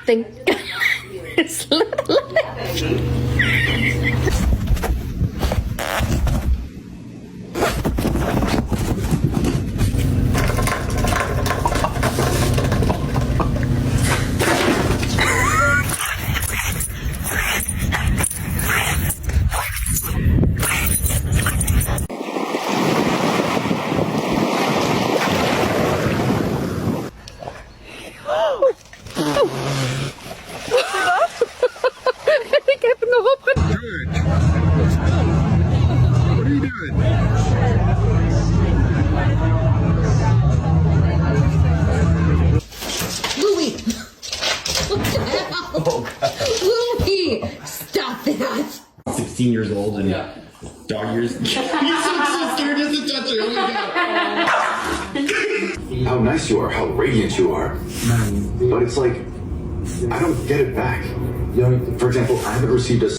Thank God. It's Good. What are you doing? Louie! What the hell? Louie! Stop that! 16 years old and dog years. He's so scared he doesn't touch it. Oh my God. How nice you are, how radiant you are. But it's like, I don't get it back. You know, for example, I haven't received a